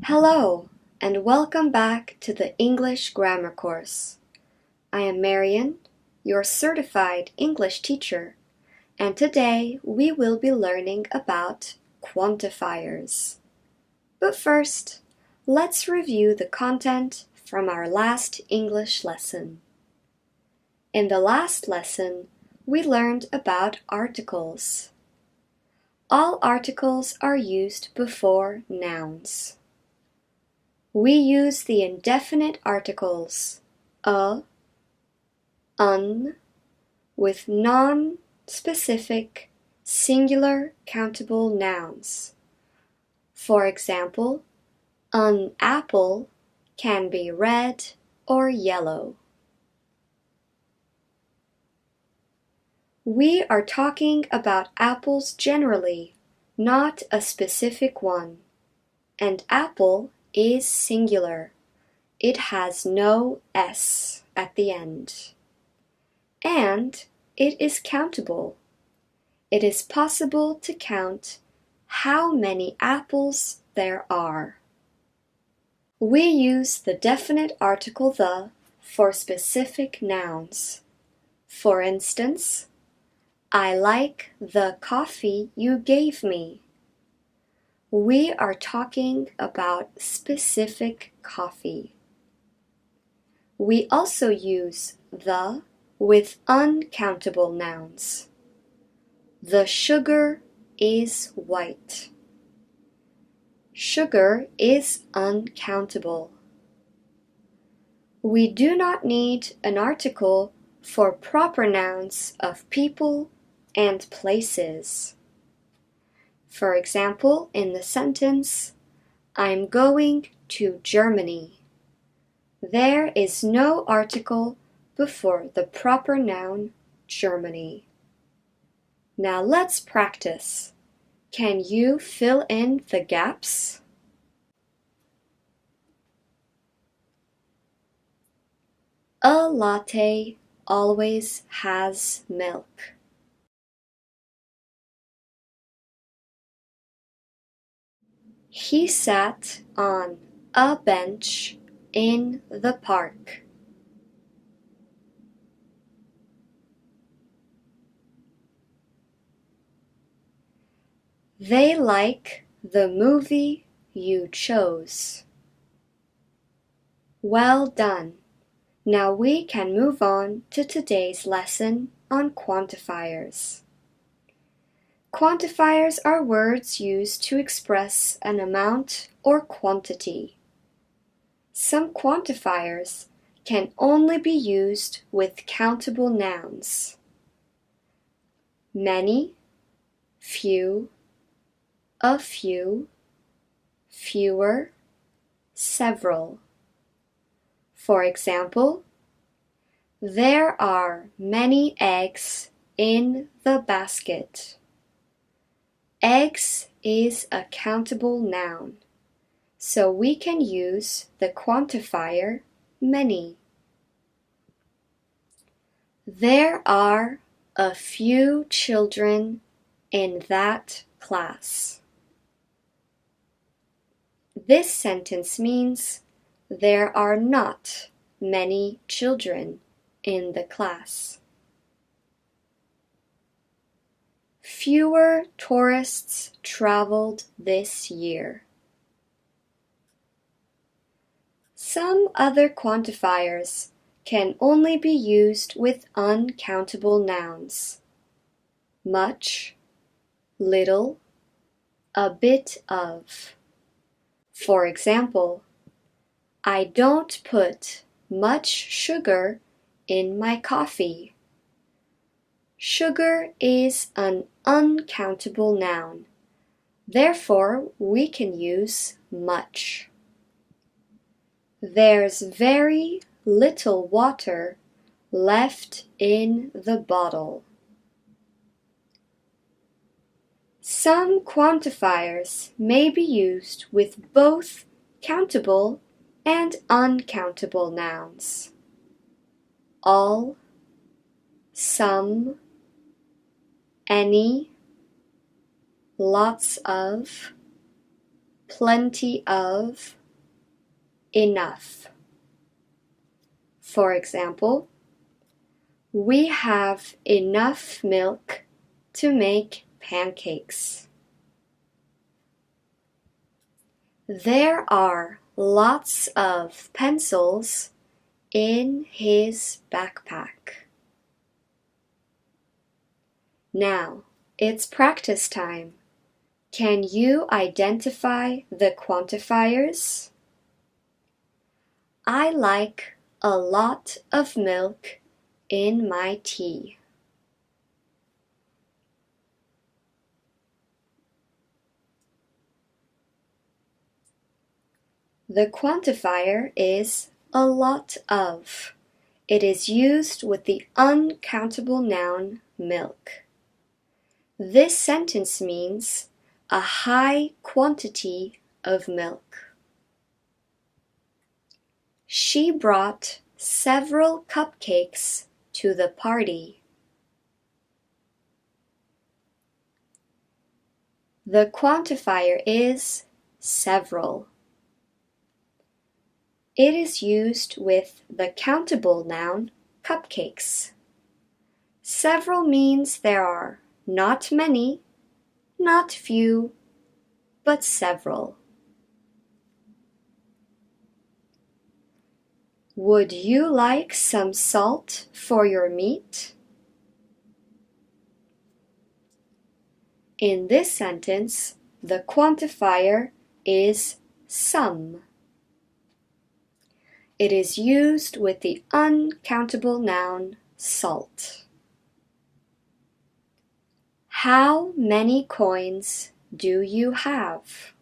Hello, and welcome back to the English Grammar course. I am Marian, your certified English teacher, and today we will be learning about quantifiers. But first, let's review the content from our last English lesson. In the last lesson, we learned about articles. All articles are used before nouns. We use the indefinite articles a, un, with non-specific singular countable nouns. For example, an apple can be red or yellow. We are talking about apples generally, not a specific one, and apple is singular. It has no S at the end. And it is countable. It is possible to count how many apples there are. We use the definite article the for specific nouns. For instance, I like the coffee you gave me. We are talking about specific coffee. We also use the with uncountable nouns. The sugar is white. Sugar is uncountable. We do not need an article for proper nouns of people and places. For example, in the sentence, I'm going to Germany. There is no article before the proper noun Germany. Now let's practice. Can you fill in the gaps? A latte always has milk. He sat on a bench in the park. They like the movie you chose. Well done. Now we can move on to today's lesson on quantifiers. Quantifiers are words used to express an amount or quantity. Some quantifiers can only be used with countable nouns. Many, few, a few, fewer, several. For example, there are many eggs in the basket. Eggs is a countable noun, so we can use the quantifier many. There are a few children in that class. This sentence means there are not many children in the class. Fewer tourists traveled this year. Some other quantifiers can only be used with uncountable nouns. Much, little, a bit of. For example, I don't put much sugar in my coffee. Sugar is an uncountable noun. Therefore, we can use much. There's very little water left in the bottle. Some quantifiers may be used with both countable and uncountable nouns. All, some, any, lots of, plenty of, enough. For example, we have enough milk to make pancakes. There are lots of pencils in his backpack. Now, it's practice time. Can you identify the quantifiers? I like a lot of milk in my tea. The quantifier is a lot of. It is used with the uncountable noun milk. This sentence means a high quantity of milk. She brought several cupcakes to the party. The quantifier is several. It is used with the countable noun cupcakes. Several means there are not many, not few, but several. Would you like some salt for your meat? In this sentence, the quantifier is some. It is used with the uncountable noun salt. How many coins do you have?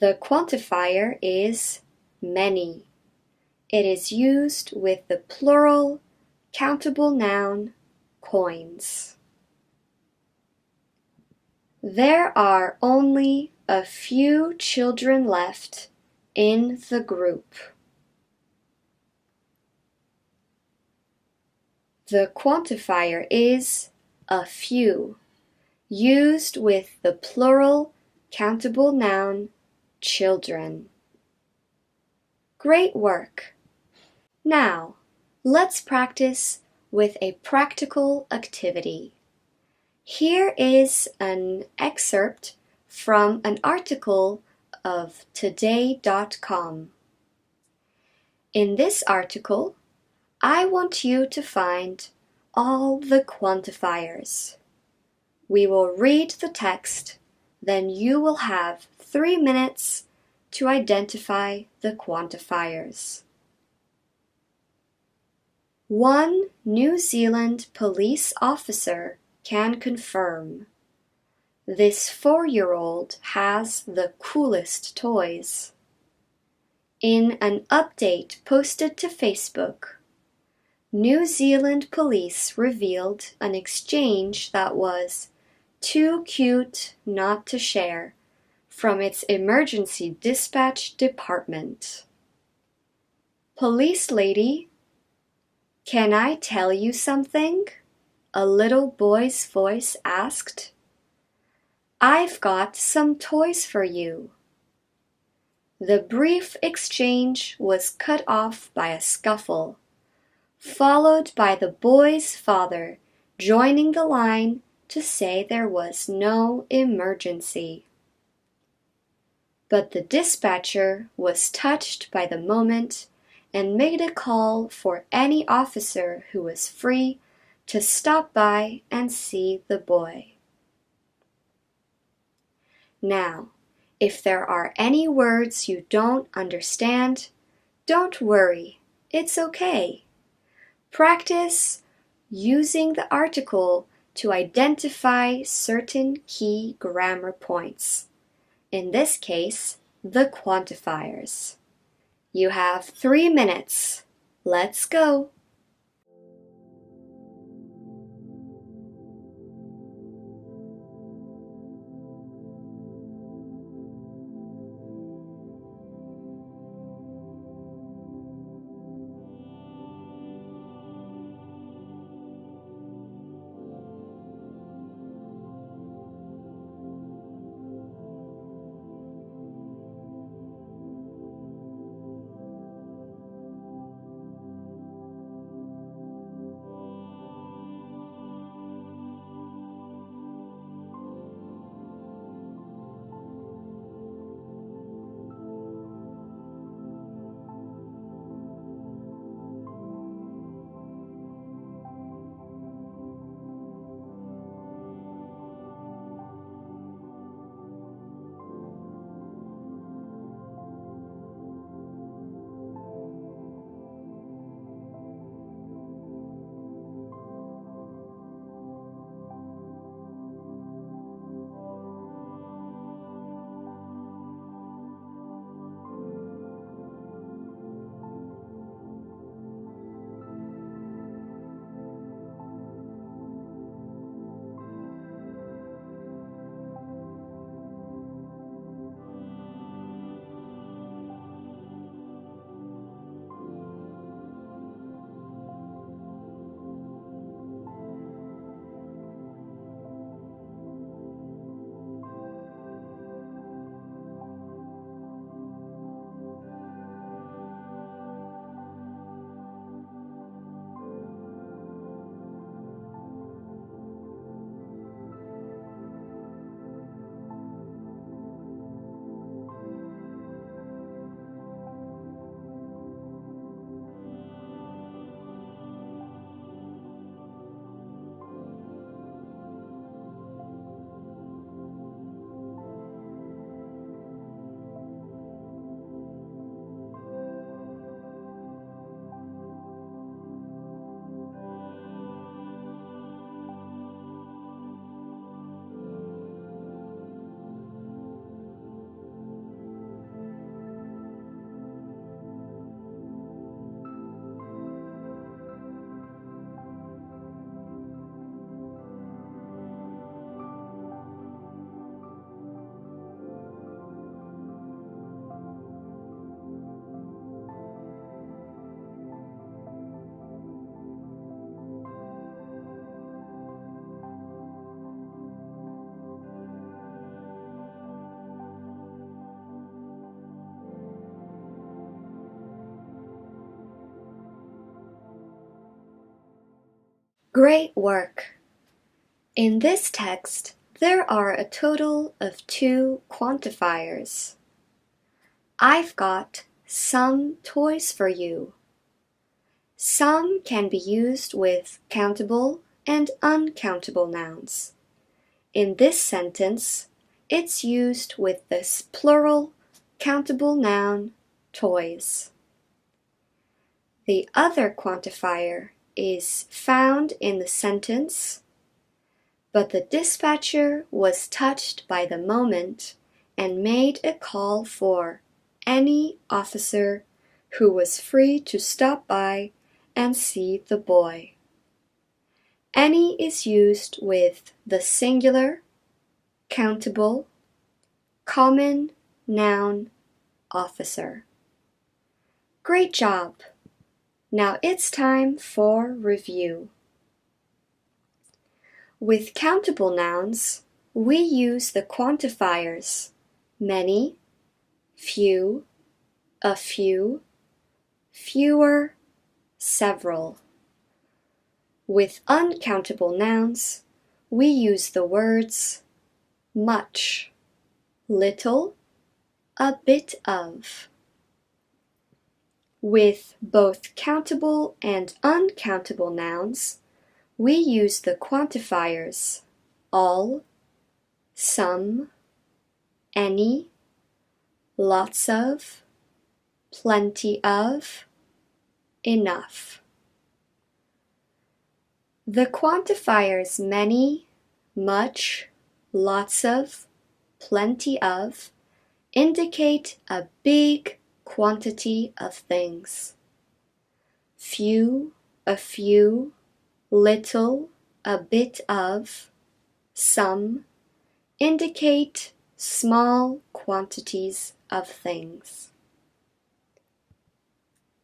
The quantifier is many. It is used with the plural countable noun coins. There are only a few children left in the group. The quantifier is a few, used with the plural countable noun children. Great work! Now, let's practice with a practical activity. Here is an excerpt from an article of today.com. In this article, I want you to find all the quantifiers. We will read the text, then you will have 3 minutes to identify the quantifiers. One New Zealand police officer can confirm. This 4-year-old has the coolest toys. In an update posted to Facebook, New Zealand police revealed an exchange that was too cute not to share from its emergency dispatch department. Police lady, can I tell you something? A little boy's voice asked. I've got some toys for you. The brief exchange was cut off by a scuffle, followed by the boy's father joining the line to say there was no emergency. But the dispatcher was touched by the moment and made a call for any officer who was free to stop by and see the boy. Now, if there are any words you don't understand, don't worry, it's okay. Practice using the article to identify certain key grammar points. In this case, the quantifiers. You have 3 minutes. Let's go! Great work! In this text, there are a total of 2 quantifiers. I've got some toys for you. Some can be used with countable and uncountable nouns. In this sentence, it's used with this plural countable noun, toys. The other quantifier is found in the sentence, but the dispatcher was touched by the moment and made a call for any officer who was free to stop by and see the boy. Any is used with the singular, countable, common noun, officer. Great job! Now it's time for review. With countable nouns, we use the quantifiers many, few, a few, fewer, several. With uncountable nouns, we use the words much, little, a bit of. With both countable and uncountable nouns, we use the quantifiers all, some, any, lots of, plenty of, enough. The quantifiers many, much, lots of, plenty of indicate a big quantity of things. Few, a few, little, a bit of, some indicate small quantities of things.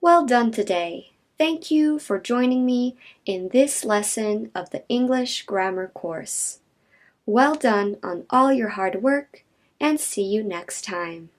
Well done today. Thank you for joining me in this lesson of the English grammar course. Well done on all your hard work, and see you next time.